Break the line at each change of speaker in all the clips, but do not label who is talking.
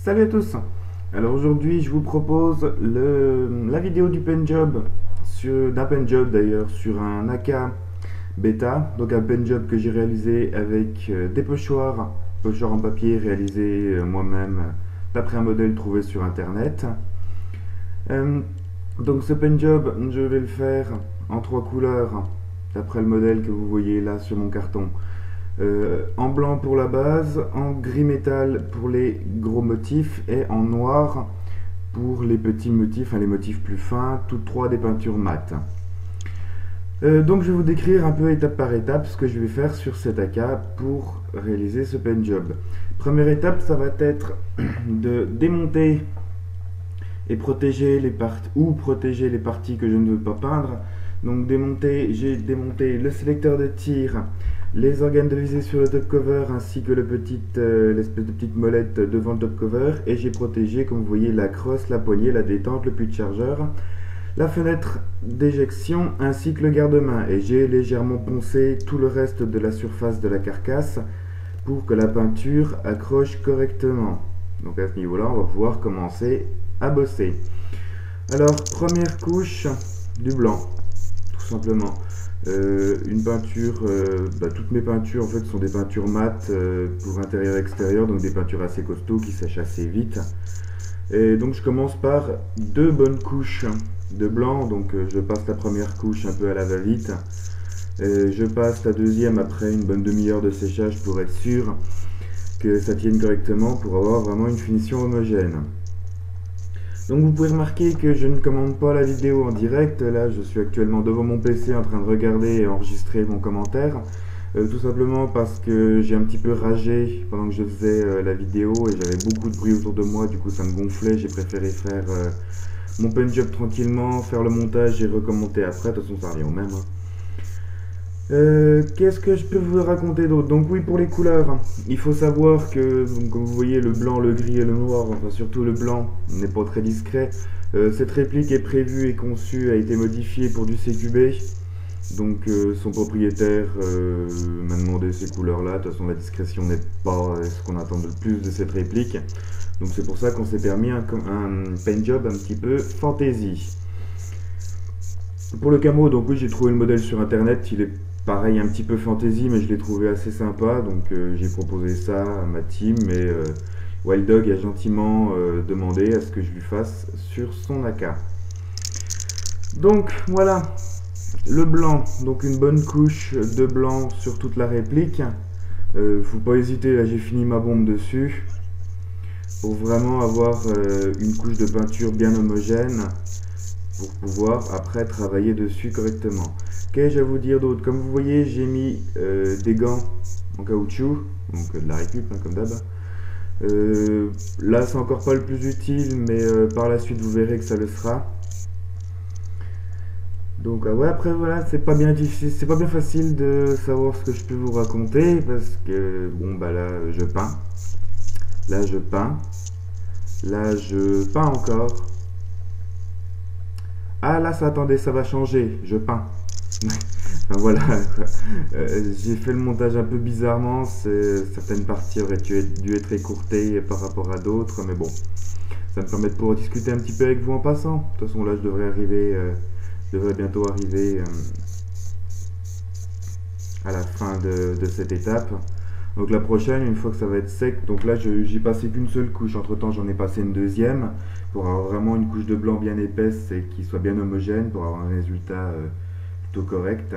Salut à tous. Alors aujourd'hui je vous propose la vidéo du pen job, d'un pen job d'ailleurs, sur un AK bêta, donc un pen job que j'ai réalisé avec des pochoirs en papier réalisés moi-même d'après un modèle trouvé sur internet. Euh, donc ce pen job, je vais le faire en trois couleurs d'après le modèle que vous voyez là sur mon carton. En blanc pour la base, en gris métal pour les gros motifs et en noir pour les petits motifs, enfin les motifs plus fins, toutes trois des peintures mates. Donc je vais vous décrire un peu étape par étape ce que je vais faire sur cet AK pour réaliser ce pen job. Première étape, ça va être de démonter et protéger les parties que je ne veux pas peindre. Donc j'ai démonté le sélecteur de tir, les organes de visée sur le top cover ainsi que l'espèce de petite molette devant le top cover, et j'ai protégé, comme vous voyez, la crosse, la poignée, la détente, le puits de chargeur, la fenêtre d'éjection ainsi que le garde-main, et j'ai légèrement poncé tout le reste de la surface de la carcasse pour que la peinture accroche correctement. Donc à ce niveau-là, on va pouvoir commencer à bosser. Alors, première couche, du blanc, tout simplement. Une peinture, toutes mes peintures en fait sont des peintures mates pour intérieur et extérieur, donc des peintures assez costauds qui sèchent assez vite. Et donc je commence par deux bonnes couches de blanc, donc je passe la première couche un peu à la va-vite. Je passe la deuxième après une bonne demi-heure de séchage pour être sûr que ça tienne correctement, pour avoir vraiment une finition homogène. Donc vous pouvez remarquer que je ne commande pas la vidéo en direct. Là je suis actuellement devant mon PC en train de regarder et enregistrer mon commentaire, tout simplement parce que j'ai un petit peu ragé pendant que je faisais la vidéo et j'avais beaucoup de bruit autour de moi, du coup ça me gonflait. J'ai préféré faire mon pen job tranquillement, faire le montage et recommenter après. De toute façon ça revient au même, hein. Qu'est-ce que je peux vous raconter d'autre? Donc oui, pour les couleurs, il faut savoir que, donc, comme vous voyez, le blanc, le gris et le noir, enfin surtout le blanc, n'est pas très discret. Cette réplique est prévue et conçue, a été modifiée pour du CQB. Donc son propriétaire m'a demandé ces couleurs-là. De toute façon, la discrétion n'est pas ce qu'on attend de plus de cette réplique. Donc c'est pour ça qu'on s'est permis un paint job un petit peu fantasy. Pour le camo, donc oui, j'ai trouvé le modèle sur internet. Il est pareil, un petit peu fantasy, mais je l'ai trouvé assez sympa, donc j'ai proposé ça à ma team, et Wild Dog a gentiment demandé à ce que je lui fasse sur son AK. Donc voilà, le blanc, donc une bonne couche de blanc sur toute la réplique. Faut pas hésiter, là j'ai fini ma bombe dessus, pour vraiment avoir une couche de peinture bien homogène, pour pouvoir après travailler dessus correctement. Qu'ai-je à vous dire d'autre? Comme vous voyez, j'ai mis des gants en caoutchouc, donc de la récup, hein, comme d'hab. Là, c'est encore pas le plus utile, mais par la suite, vous verrez que ça le sera. Donc ouais, après voilà, c'est pas bien difficile, c'est pas bien facile de savoir ce que je peux vous raconter, parce que bon bah là je peins, là je peins, là je peins encore. Ah là, ça, attendez, ça va changer, je peins. Enfin, voilà, j'ai fait le montage un peu bizarrement, certaines parties auraient dû être écourtées par rapport à d'autres, mais bon, ça me permet de pouvoir discuter un petit peu avec vous en passant. De toute façon, là, je devrais bientôt arriver à la fin de cette étape. Donc la prochaine, une fois que ça va être sec, donc là j'ai passé qu'une seule couche, entre temps j'en ai passé une deuxième, pour avoir vraiment une couche de blanc bien épaisse et qui soit bien homogène, pour avoir un résultat plutôt correct.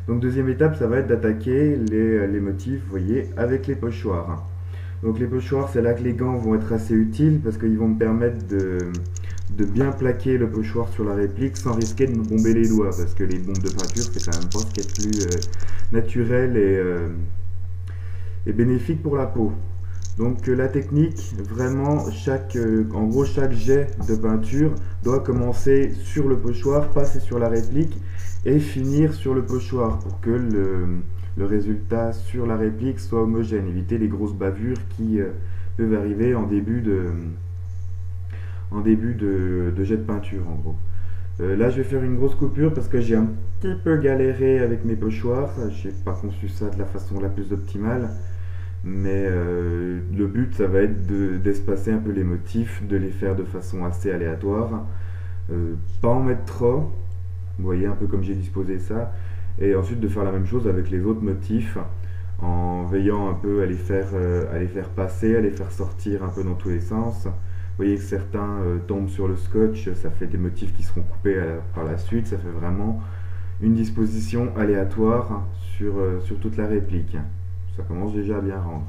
Donc deuxième étape, ça va être d'attaquer les motifs, vous voyez, avec les pochoirs. Donc les pochoirs, c'est là que les gants vont être assez utiles, parce qu'ils vont me permettre de bien plaquer le pochoir sur la réplique sans risquer de me bomber les doigts, parce que les bombes de peinture, c'est quand même pas ce qui est plus naturel et bénéfique pour la peau. Donc la technique, vraiment, en gros chaque jet de peinture doit commencer sur le pochoir, passer sur la réplique et finir sur le pochoir, pour que le résultat sur la réplique soit homogène, éviter les grosses bavures qui peuvent arriver en début de jet de peinture en gros. Là je vais faire une grosse coupure parce que j'ai un petit peu galéré avec mes pochoirs, j'ai pas conçu ça de la façon la plus optimale. Mais le but, ça va être d'espacer un peu les motifs, de les faire de façon assez aléatoire, pas en mettre trop, vous voyez un peu comme j'ai disposé ça, et ensuite de faire la même chose avec les autres motifs, en veillant un peu à les faire passer, à les faire sortir un peu dans tous les sens. Vous voyez que certains tombent sur le scotch, ça fait des motifs qui seront coupés par la suite, ça fait vraiment une disposition aléatoire sur toute la réplique. Ça commence déjà à bien rendre.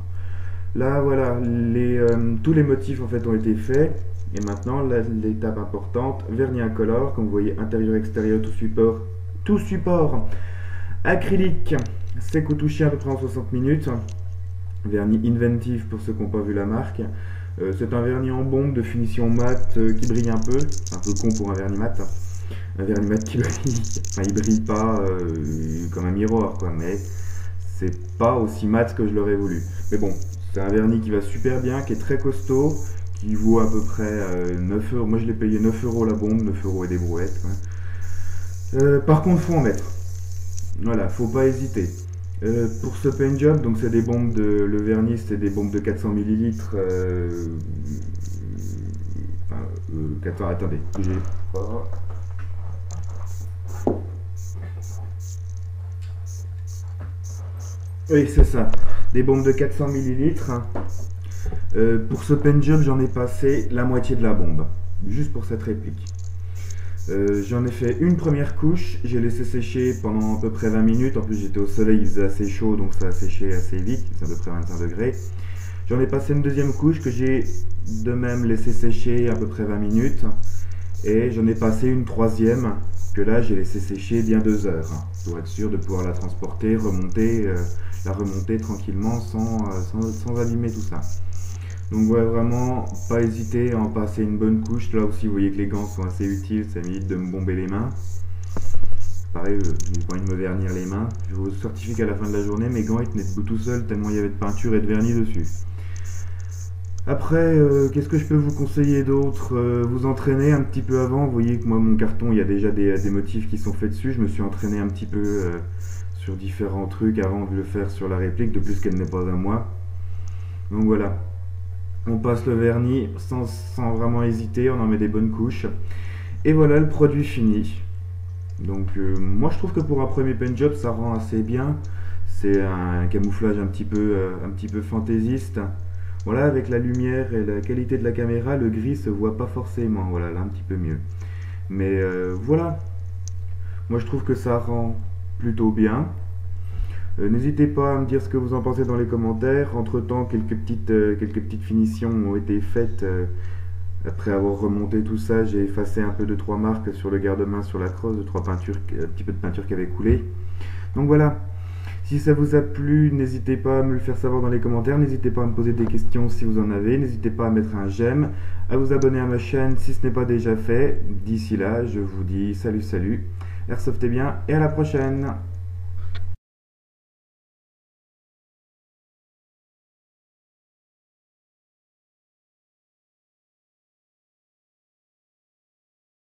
Là, voilà, tous les motifs en fait ont été faits. Et maintenant, l'étape importante, vernis incolore, comme vous voyez, intérieur, extérieur, tout support acrylique, sec au toucher à peu près en 60 minutes. Vernis Inventive pour ceux qui n'ont pas vu la marque. C'est un vernis en bombe de finition mat qui brille un peu con pour un vernis mat. Un vernis mat qui brille, enfin il brille pas comme un miroir quoi, mais c'est pas aussi mat que je l'aurais voulu. Mais bon, c'est un vernis qui va super bien, qui est très costaud, qui vaut à peu près 9 euros. Moi je l'ai payé 9 euros la bombe, 9 euros et des brouettes. Par contre, faut en mettre. Voilà, faut pas hésiter. Pour ce paint job, donc c'est des bombes le vernis, c'est des bombes de 400 ml. Attendez, bougez pas. Oui, c'est ça. Des bombes de 400 ml. Pour ce paint job, j'en ai passé la moitié de la bombe, juste pour cette réplique. J'en ai fait une première couche, j'ai laissé sécher pendant à peu près 20 minutes. En plus, j'étais au soleil, il faisait assez chaud, donc ça a séché assez vite, c'est à peu près 25 degrés. J'en ai passé une deuxième couche que j'ai de même laissé sécher à peu près 20 minutes. Et j'en ai passé une troisième que là j'ai laissé sécher bien 2 heures pour être sûr de pouvoir la transporter, la remonter tranquillement sans abîmer tout ça. Donc ouais, vraiment pas hésiter à en passer une bonne couche. Là aussi vous voyez que les gants sont assez utiles, ça m'évite de me bomber les mains. Pareil, j'ai pas envie de me vernir les mains. Je vous certifie qu'à la fin de la journée mes gants ils tenaient debout tout seuls tellement il y avait de peinture et de vernis dessus. Après, qu'est-ce que je peux vous conseiller d'autre? Vous entraîner un petit peu avant. Vous voyez que moi, mon carton, il y a déjà des motifs qui sont faits dessus. Je me suis entraîné un petit peu sur différents trucs avant de le faire sur la réplique, de plus qu'elle n'est pas à moi. Donc voilà. On passe le vernis sans vraiment hésiter, on en met des bonnes couches. Et voilà le produit fini. Donc moi, je trouve que pour un premier paint job, ça rend assez bien. C'est un camouflage un petit peu fantaisiste. Voilà, avec la lumière et la qualité de la caméra, le gris se voit pas forcément. Voilà, là un petit peu mieux. Mais voilà, moi je trouve que ça rend plutôt bien. N'hésitez pas à me dire ce que vous en pensez dans les commentaires. Entre temps, quelques petites finitions ont été faites. Après avoir remonté tout ça, j'ai effacé un peu 2-3 marques sur le garde-main, sur la crosse, 2-3 peintures, un petit peu de peinture qui avait coulé. Donc voilà. Si ça vous a plu, n'hésitez pas à me le faire savoir dans les commentaires, n'hésitez pas à me poser des questions si vous en avez, n'hésitez pas à mettre un j'aime, à vous abonner à ma chaîne si ce n'est pas déjà fait. D'ici là, je vous dis salut, airsoftez bien et à la prochaine.